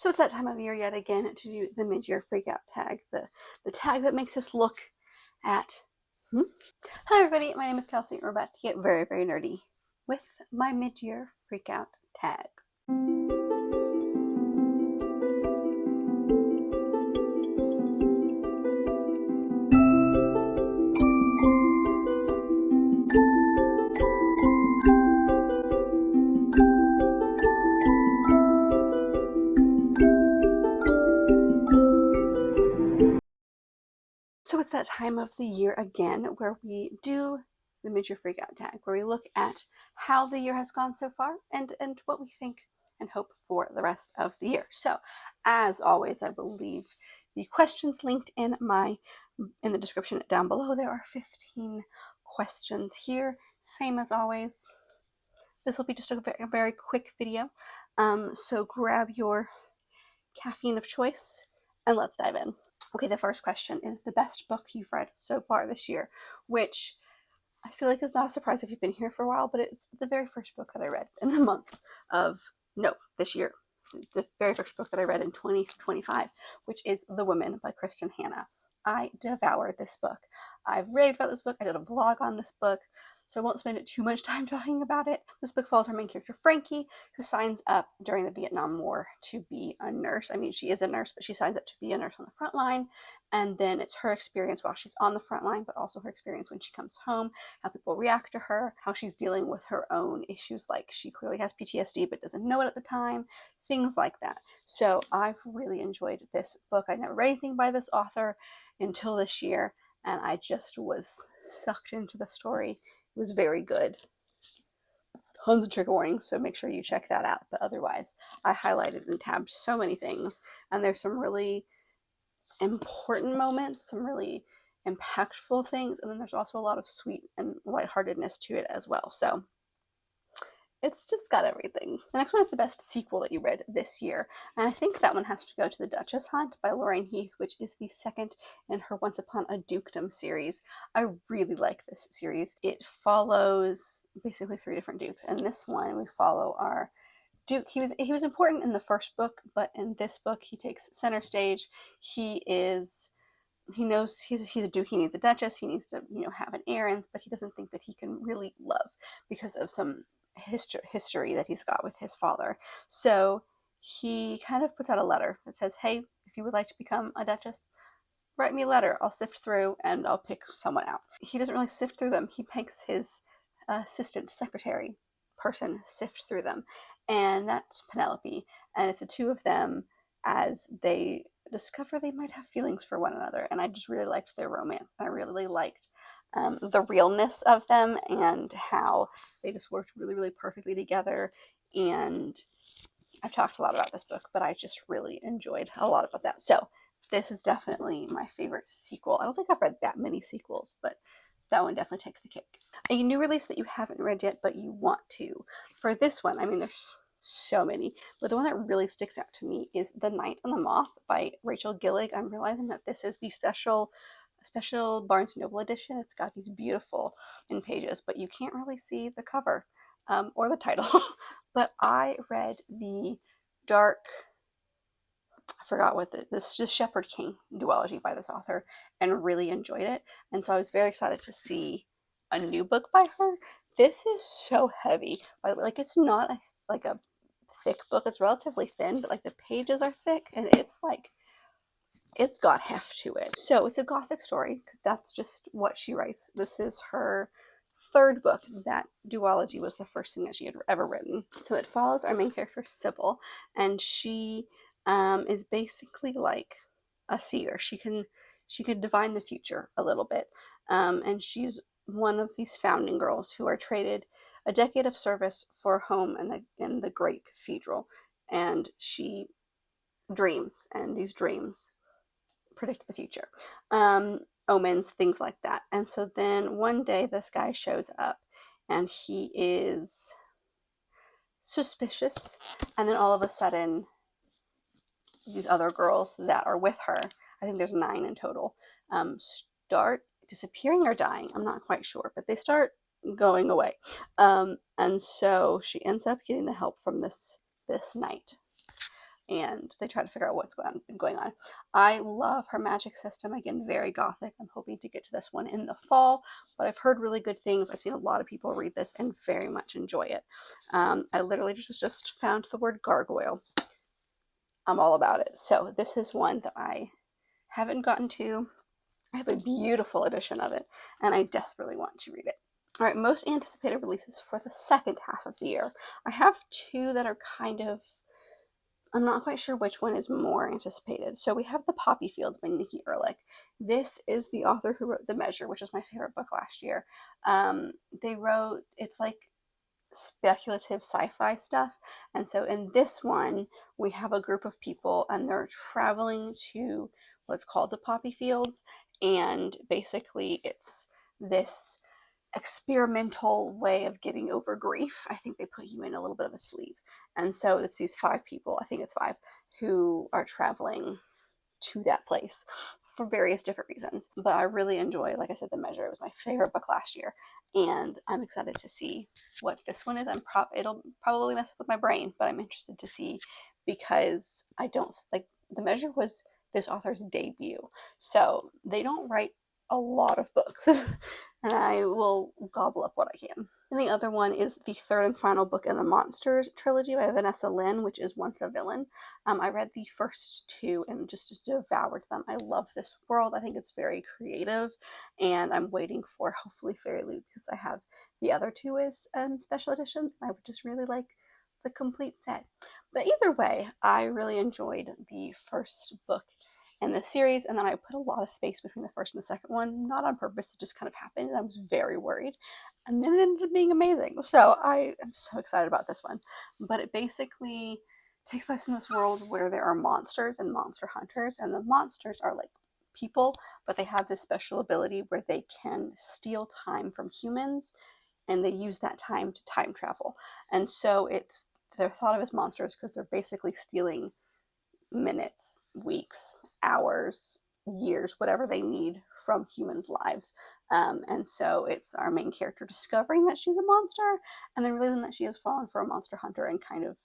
So it's that time of year yet again to do the mid-year freakout tag, the tag that makes us look at... Hello everybody, my name is Kelsey, and we're about to get very, very nerdy with my mid-year freakout tag. So it's that time of the year again where we do the mid-year freakout tag, where we look at how the year has gone so far and what we think and hope for the rest of the year. So as always, I believe the questions linked in the description down below. There are 15 questions here, same as always. This will be just a very quick video, so grab your caffeine of choice and let's dive in. Okay, the first question is the best book you've read so far this year, which I feel like is not a surprise if you've been here for a while, but it's the very first book that I read in the month of, this year. The very first book that I read in 2025, which is The Women by Kristen Hanna. I devoured this book. I've raved about this book. I did a vlog on this book, so I won't spend too much time talking about it. This book follows our main character, Frankie, who signs up during the Vietnam War to be a nurse. I mean, she is a nurse, but she signs up to be a nurse on the front line. And then it's her experience while she's on the front line, but also her experience when she comes home, how people react to her, how she's dealing with her own issues, like she clearly has PTSD but doesn't know it at the time, things like that. So I've really enjoyed this book. I never read anything by this author until this year, and I just was sucked into the story. It was very good. Tons of trigger warnings, so make sure you check that out. But otherwise, I highlighted and tabbed so many things, and there's some really important moments, some really impactful things, and then there's also a lot of sweet and lightheartedness to it as well. So it's just got everything. The next one is the best sequel that you read this year, and I think that one has to go to The Duchess Hunt by Lorraine Heath, which is the second in her Once Upon a Dukedom series. I really like this series. It follows basically 3 different dukes, and this one we follow our Duke. He was important in the first book, but in this book he takes center stage. He knows he's a duke, he needs a duchess, he needs to have an errands, but he doesn't think that he can really love because of some history that he's got with his father. So he kind of puts out a letter that says, hey, if you would like to become a duchess, write me a letter. I'll sift through and I'll pick someone out. He doesn't really sift through them. He makes his assistant secretary person sift through them, and that's Penelope, and it's the two of them as they discover they might have feelings for one another. And I just really liked their romance, and I really liked the realness of them and how they just worked really, really perfectly together. And I've talked a lot about this book, but I just really enjoyed a lot about that. So this is definitely my favorite sequel. I don't think I've read that many sequels, but that one definitely takes the cake. A new release that you haven't read yet, but you want to. For this one, I mean, there's so many, but the one that really sticks out to me is The Night and the Moth by Rachel Gillig. I'm realizing that this is the special Barnes & Noble edition. It's got these beautiful in pages, but you can't really see the cover or the title. But I read the dark, I forgot what this is, Shepherd King duology by this author, and really enjoyed it. And so I was very excited to see a new book by her. This is so heavy. By the way, like, it's not like a thick book. It's relatively thin, but like the pages are thick, and it's got heft to it. So it's a gothic story because that's just what she writes. This is her third book. That duology was the first thing that she had ever written. So it follows our main character, Sybil, and she is basically like a seer. She can divine the future a little bit, and she's one of these founding girls who are traded a decade of service for a home in the great cathedral, and she dreams, and these dreams predict the future, omens, things like that. And so then one day this guy shows up, and he is suspicious, and then all of a sudden these other girls that are with her, I think there's 9 in total, start disappearing or dying. I'm not quite sure, but they start going away. And so she ends up getting the help from this knight. and they try to figure out what's been going on. I love her magic system. Again, very gothic. I'm hoping to get to this one in the fall, but I've heard really good things. I've seen a lot of people read this and very much enjoy it. I literally just found the word gargoyle. I'm all about it. So this is one that I haven't gotten to. I have a beautiful edition of it, and I desperately want to read it. All right, most anticipated releases for the second half of the year. I have two that are kind of, I'm not quite sure which one is more anticipated. So we have The Poppy Fields by Nikki Erlich. This is the author who wrote The Measure, which was my favorite book last year. They wrote, it's like speculative sci-fi stuff. And so in this one, we have a group of people and they're traveling to what's called the Poppy Fields. And basically it's this experimental way of getting over grief. I think they put you in a little bit of a sleep. And so it's these 5 people, I think it's 5, who are traveling to that place for various different reasons. But I really enjoy, like I said, The Measure. It was my favorite book last year, and I'm excited to see what this one is. It'll probably mess up with my brain, but I'm interested to see, because I don't like, The Measure was this author's debut, so they don't write a lot of books. And I will gobble up what I can. And the other one is the third and final book in the Monsters trilogy by Vanessa Lynn, which is Once a Villain. I read the first 2 and just devoured them. I love this world. I think it's very creative, and I'm waiting for hopefully Fairy Loot, because I have the other 2 as special editions, and I would just really like the complete set. But either way, I really enjoyed the first book in the series, and then I put a lot of space between the first and the second one, not on purpose. It just kind of happened, and I was very worried, and then it ended up being amazing. So I am so excited about this one. But it basically takes place in this world where there are monsters and monster hunters, and the monsters are like people, but they have this special ability where they can steal time from humans, and they use that time to time travel. And so they're thought of as monsters because they're basically stealing minutes, weeks, hours, years, whatever they need from humans' lives. And so it's our main character discovering that she's a monster, and then realizing that she has fallen for a monster hunter and kind of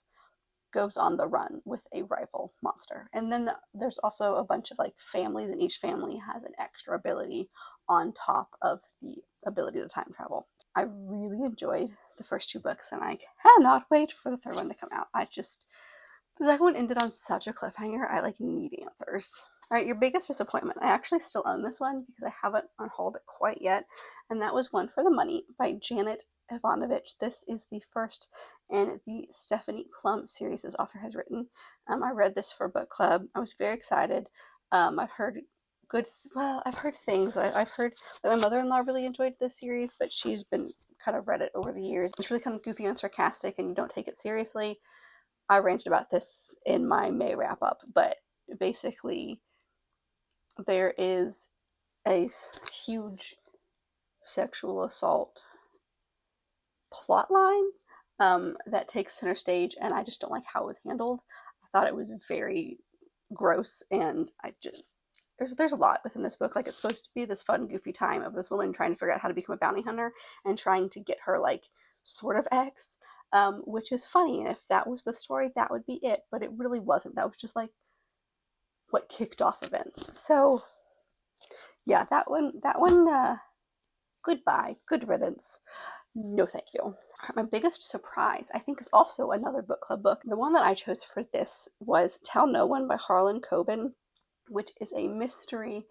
goes on the run with a rival monster. And then there's also a bunch of like families, and each family has an extra ability on top of the ability to time travel. I really enjoyed the first 2 books, and I cannot wait for the third one to come out. The second one ended on such a cliffhanger. I need answers. All right, your biggest disappointment. I actually still own this one because I haven't on hold quite yet, and that was One for the Money by Janet Ivanovich. This is the first in the Stephanie Plum series this author has written. I read this for book club. I was very excited. I've heard I've heard things. I've heard that my mother-in-law really enjoyed this series, but she's been kind of read it over the years. It's really kind of goofy and sarcastic, and you don't take it seriously. I ranted about this in my May wrap up, but basically there is a huge sexual assault plot line that takes center stage, and I just don't like how it was handled. I thought it was very gross, and there's a lot within this book. It's supposed to be this fun, goofy time of this woman trying to figure out how to become a bounty hunter and trying to get her sort of ex, which is funny. And if that was the story, that would be it. But it really wasn't. That was just what kicked off events. So yeah, that one. Goodbye. Good riddance. No, thank you. My biggest surprise, I think, is also another book club book. The one that I chose for this was Tell No One by Harlan Coben, which is a murder mystery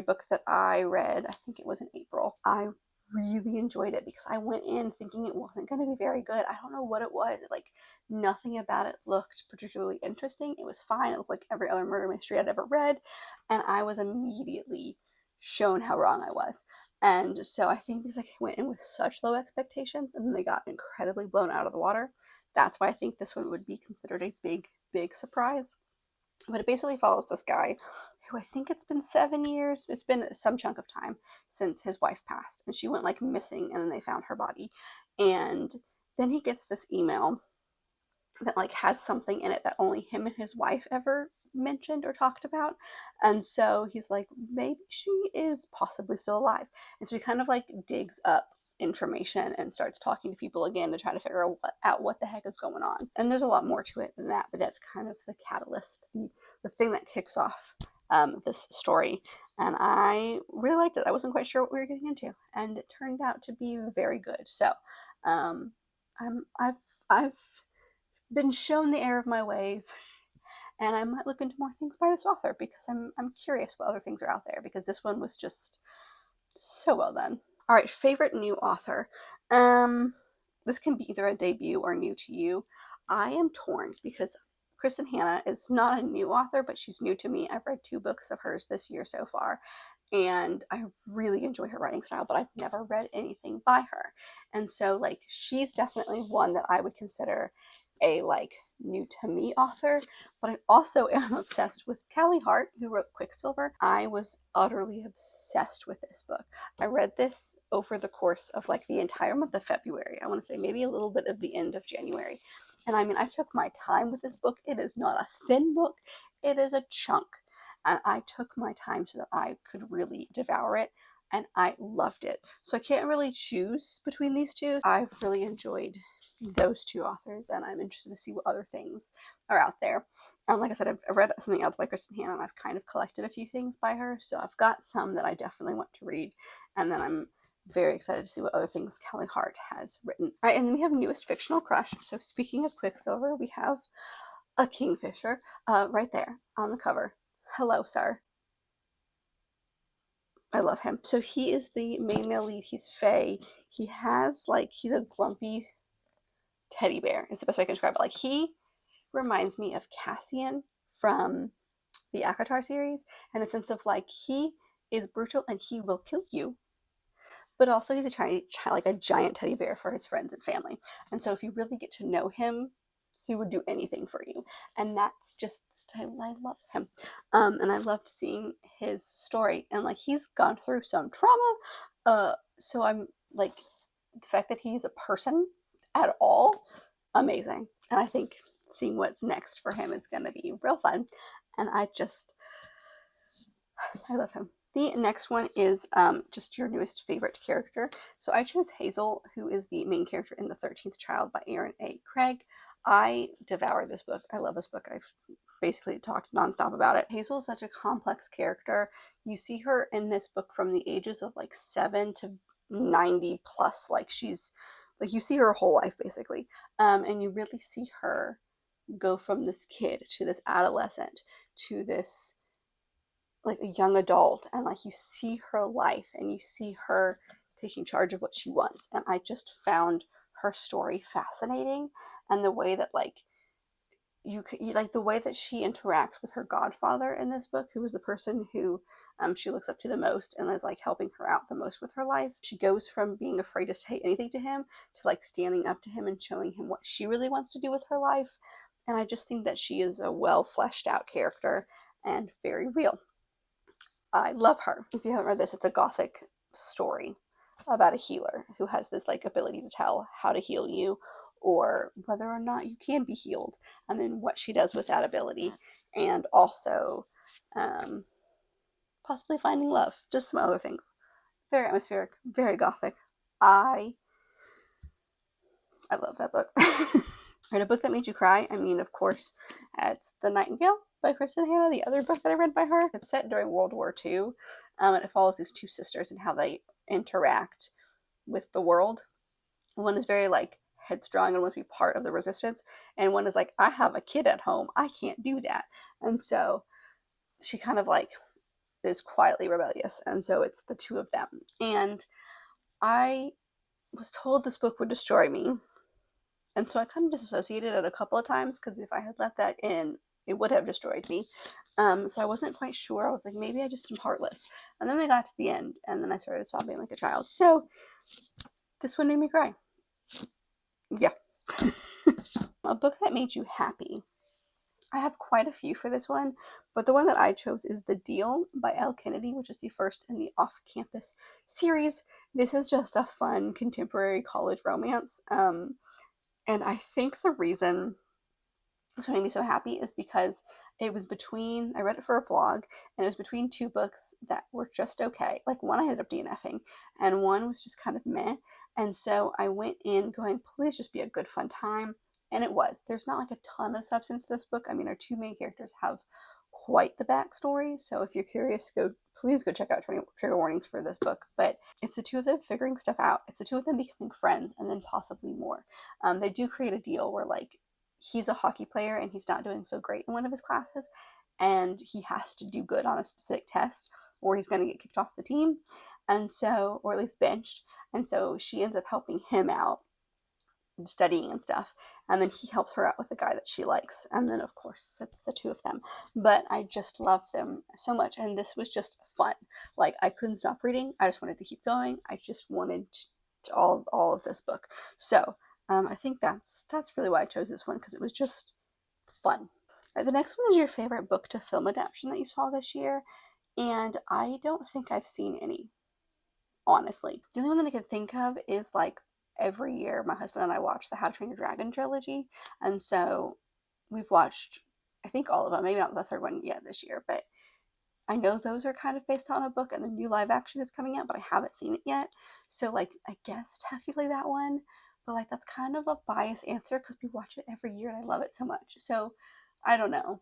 book that I read, I think it was in April. I really enjoyed it because I went in thinking it wasn't going to be very good. I don't know what it was. Nothing about it looked particularly interesting. It was fine. It looked like every other murder mystery I'd ever read, and I was immediately shown how wrong I was. And so I think because I went in with such low expectations and then they got incredibly blown out of the water, that's why I think this one would be considered a big, big surprise. But it basically follows this guy who I think it's been 7 years. It's been some chunk of time since his wife passed, and she went missing, and then they found her body. And then he gets this email that has something in it that only him and his wife ever mentioned or talked about. And so he's maybe she is possibly still alive. And so he kind of digs up information and starts talking to people again to try to figure out what the heck is going on. And there's a lot more to it than that, but that's kind of the catalyst, the thing that kicks off this story. And I really liked it. I wasn't quite sure what we were getting into, and it turned out to be very good. So I've been shown the error of my ways, and I might look into more things by this author because I'm curious what other things are out there, because this one was just so well done. All right, favorite new author. This can be either a debut or new to you. I am torn because Kristen Hanna is not a new author, but she's new to me. I've read 2 books of hers this year so far, and I really enjoy her writing style, but I've never read anything by her. And so, like, she's definitely one that I would consider a, like, new to me author. But I also am obsessed with Callie Hart, who wrote Quicksilver. I was utterly obsessed with this book. I read this over the course of, like, the entire month of February. I want to say maybe a little bit of the end of January. And I mean, I took my time with this book. It is not a thin book. It is a chunk. And I took my time so that I could really devour it. And I loved it. So I can't really choose between these two. I've really enjoyed those 2 authors, and I'm interested to see what other things are out there. Like I said, I've read something else by Kristen Hanna, and I've kind of collected a few things by her. So I've got some that I definitely want to read. And then I'm very excited to see what other things Callie Hart has written. All right, and then we have newest fictional crush. So speaking of Quicksilver, we have a kingfisher right there on the cover. Hello, sir. I love him. So he is the main male lead. He's Fae. He has, like, he's a grumpy teddy bear is the best way I can describe it. Like, he reminds me of Cassian from the ACOTAR series, in the sense of, like, he is brutal and he will kill you, but also he's a giant teddy bear for his friends and family. And so if you really get to know him, he would do anything for you. And that's just the style I love him. And I loved seeing his story. And, like, he's gone through some trauma. So I'm, like, the fact that he's a person at all, amazing. And I think seeing what's next for him is going to be real fun. And I love him. The next one is just your newest favorite character. So I chose Hazel, who is the main character in The 13th Child by Aaron A. Craig. I devoured this book. I love this book. I've basically talked nonstop about it. Hazel is such a complex character. You see her in this book from the ages of, like, 7 to 90 plus. Like, she's, like, you see her whole life basically. And you really see her go from this kid to this adolescent to this, like, a young adult, and, like, you see her life and you see her taking charge of what she wants. And I just found her story fascinating, and the way that, like, you like the way that she interacts with her godfather in this book, who is the person who she looks up to the most and is, like, helping her out the most with her life. She goes from being afraid to say anything to him to, like, standing up to him and showing him what she really wants to do with her life. And I just think that she is a well fleshed out character and very real. I love her. If you haven't read this, it's a gothic story about a healer who has this, like, ability to tell how to heal you or whether or not you can be healed, and then what she does with that ability, and also possibly finding love, just some other things. Very atmospheric, very gothic. I love that book. Read a book that made you cry. I mean, of course, it's The Nightingale by Kristen Hanna, the other book that I read by her. It's set during World War II, and it follows these 2 sisters and how they interact with the world. One is very, like, headstrong and wants to be part of the resistance, and one is like, I have a kid at home, I can't do that. And so she kind of, like, is quietly rebellious, and so it's the 2 of them. And I was told this book would destroy me, and so I kind of disassociated it a couple of times, because if I had let that in, it would have destroyed me. So I wasn't quite sure. I was like, maybe I just am heartless. And then we got to the end, and then I started sobbing like a child. So this one made me cry. Yeah. A book that made you happy. I have quite a few for this one, but the one that I chose is The Deal by Elle Kennedy, which is the first in the Off-Campus series. This is just a fun contemporary college romance. And I think the reason what made me so happy is because it was between, I read it for a vlog, and it was between two books that were just okay. Like one I ended up DNFing, and one was just kind of meh. And so I went in going, please just be a good fun time. And it was. There's not like a ton of substance to this book. I mean, our two main characters have quite the backstory. So if you're curious, please go check out trigger warnings for this book. But it's the two of them figuring stuff out. It's the two of them becoming friends, and then possibly more. They do create a deal where like he's a hockey player and he's not doing so great in one of his classes, and he has to do good on a specific test or he's going to get kicked off the team, and so, or at least benched. And so she ends up helping him out studying and stuff, and then he helps her out with the guy that she likes, and then of course it's the two of them. But I just love them so much, and this was just fun. Like I couldn't stop reading. I just wanted to keep going. I just wanted all of this book. So I think that's really why I chose this one, because it was just fun. All right, the next one is your favorite book to film adaptation that you saw this year, and I don't think I've seen any, honestly. The only one that I could think of is like every year my husband and I watch the How to Train Your Dragon trilogy, and so we've watched, I think, all of them. Maybe not the third one yet this year, but I know those are kind of based on a book, and the new live action is coming out, but I haven't seen it yet. So like I guess technically that one, but like that's kind of a biased answer because we watch it every year and I love it so much. So I don't know.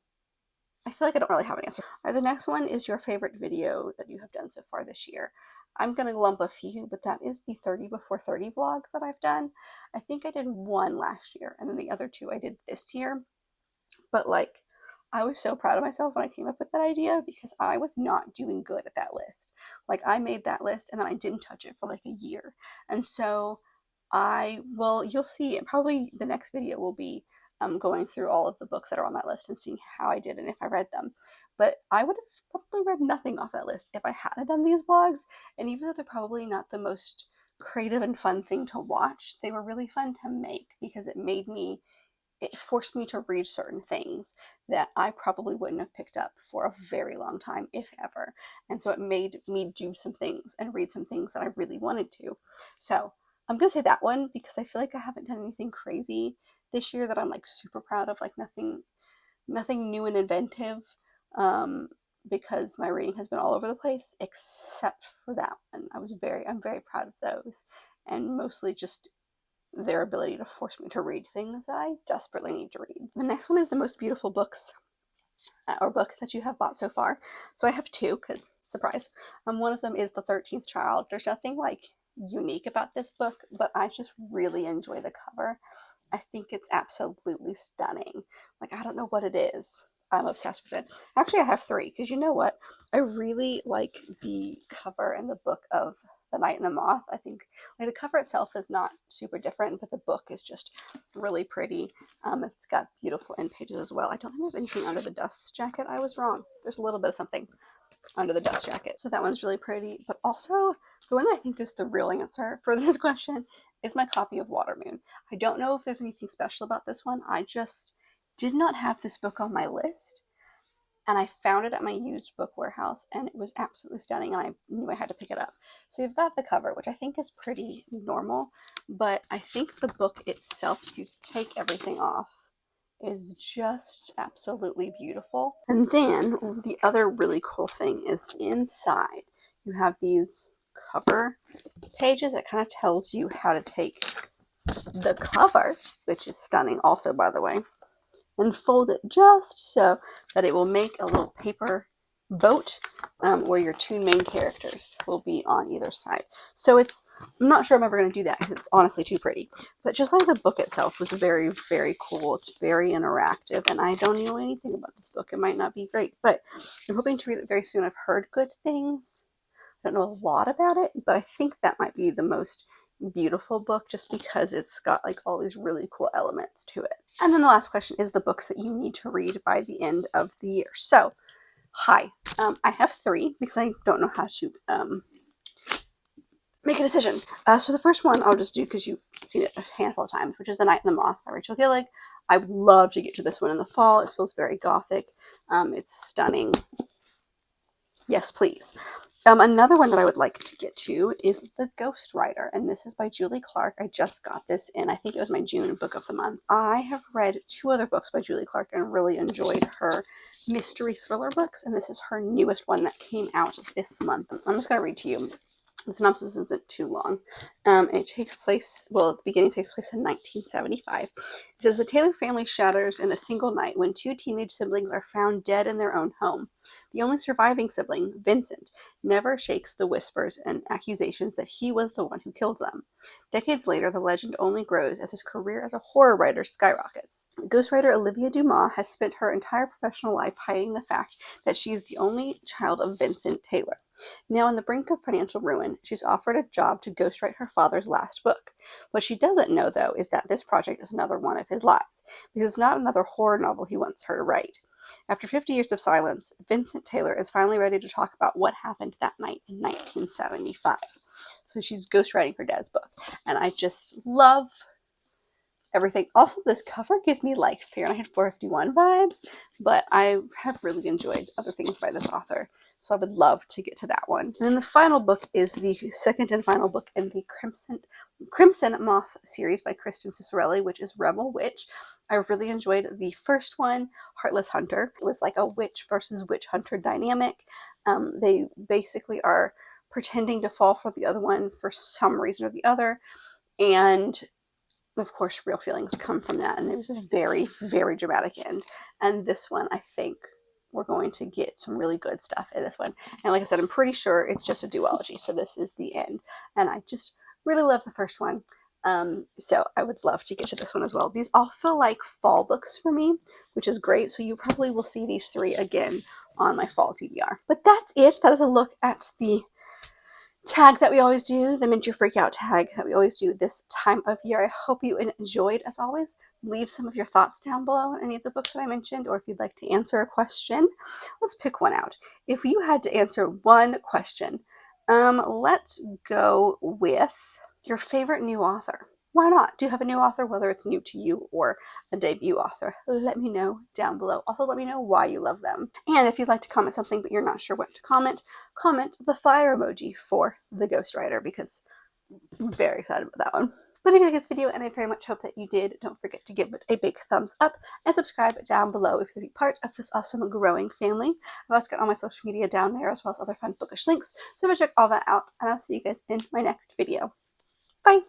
I feel like I don't really have an answer. All right, the next one is your favorite video that you have done so far this year. I'm going to lump a few, but that is the 30 before 30 vlogs that I've done. I think I did one last year, and then the other two I did this year. But like, I was so proud of myself when I came up with that idea, because I was not doing good at that list. Like I made that list and then I didn't touch it for like a year. And so you'll see, probably the next video will be going through all of the books that are on that list and seeing how I did and if I read them. But I would have probably read nothing off that list if I hadn't done these vlogs. And even though they're probably not the most creative and fun thing to watch, they were really fun to make because it forced me to read certain things that I probably wouldn't have picked up for a very long time, if ever. And so it made me do some things and read some things that I really wanted to. So I'm going to say that one because I feel like I haven't done anything crazy this year that I'm like super proud of, like nothing new and inventive, because my reading has been all over the place except for that one. I'm very proud of those, and mostly just their ability to force me to read things that I desperately need to read. The next one is the most beautiful books or book that you have bought so far. So I have two, because surprise. One of them is The 13th Child. There's nothing like unique about this book, but I just really enjoy the cover. I think it's absolutely stunning. Like, I don't know what it is. I'm obsessed with it. Actually, I have three, because you know what? I really like the cover and the book of The Night and the Moth. I think like the cover itself is not super different, but the book is just really pretty. It's got beautiful end pages as well. I don't think there's anything under the dust jacket. I was wrong. There's a little bit of something under the dust jacket. So that one's really pretty. But also, the one that I think is the real answer for this question is my copy of Watermoon. I don't know if there's anything special about this one. I just did not have this book on my list, and I found it at my used book warehouse, and it was absolutely stunning, and I knew I had to pick it up. So you've got the cover, which I think is pretty normal, but I think the book itself, if you take everything off, is just absolutely beautiful. And then the other really cool thing is inside you have these cover pages that kind of tells you how to take the cover, which is stunning also, by the way, and fold it just so that it will make a little paper boat where your two main characters will be on either side. So I'm not sure I'm ever going to do that because it's honestly too pretty. But just like the book itself was very, very cool. It's very interactive, and I don't know anything about this book. It might not be great, but I'm hoping to read it very soon. I've heard good things. I don't know a lot about it, but I think that might be the most beautiful book just because it's got like all these really cool elements to it. And then the last question is the books that you need to read by the end of the year. So, I have three because I don't know how to make a decision. So the first one I'll just do because you've seen it a handful of times, which is The Night and the Moth by Rachel Gillig. I would love to get to this one in the fall. It feels very gothic. It's stunning. Yes, please. Another one that I would like to get to is The Ghostwriter, and this is by Julie Clark. I just got this in, I think it was my June book of the month. I have read 2 other books by Julie Clark and really enjoyed her mystery thriller books, and this is her newest one that came out this month. I'm just going to read to you. The synopsis isn't too long. It takes place, well, at the beginning it takes place in 1975. It says, the Taylor family shatters in a single night when 2 teenage siblings are found dead in their own home. The only surviving sibling, Vincent, never shakes the whispers and accusations that he was the one who killed them. Decades later, the legend only grows as his career as a horror writer skyrockets. Ghostwriter Olivia Dumas has spent her entire professional life hiding the fact that she is the only child of Vincent Taylor. Now on the brink of financial ruin, she's offered a job to ghostwrite her father's last book. What she doesn't know, though, is that this project is another one of his lies, because it's not another horror novel he wants her to write. After 50 years of silence, Vincent Taylor is finally ready to talk about what happened that night in 1975. So she's ghostwriting her dad's book, and I just love everything. Also, this cover gives me like Fahrenheit 451 vibes, but I have really enjoyed other things by this author, so I would love to get to that one. And then the final book is the second and final book in the Crimson Moth series by Kristen Cicerelli, which is Rebel Witch. I really enjoyed the first one, Heartless Hunter. It was like a witch versus witch hunter dynamic. They basically are pretending to fall for the other one for some reason or the other, and of course, real feelings come from that, and there's a very, very dramatic end. And this one, I think we're going to get some really good stuff in this one. And like I said, I'm pretty sure it's just a duology, so this is the end. And I just really love the first one. So I would love to get to this one as well. These all feel like fall books for me, which is great. So you probably will see these 3 again on my fall TBR. But that's it. That is a look at the tag that we always do, the Mint Your Freakout tag that we always do this time of year. I hope you enjoyed. As always, leave some of your thoughts down below on any of the books that I mentioned, or if you'd like to answer a question. Let's pick one out. If you had to answer one question, let's go with your favorite new author. Why not? Do you have a new author, whether it's new to you or a debut author? Let me know down below. Also, let me know why you love them. And if you'd like to comment something but you're not sure what to comment, comment the fire emoji for The Ghostwriter, because I'm very excited about that one. But if you like this video, and I very much hope that you did, don't forget to give it a big thumbs up and subscribe down below if you'd be part of this awesome growing family. I've also got all my social media down there, as well as other fun bookish links, so go check all that out, and I'll see you guys in my next video. Bye!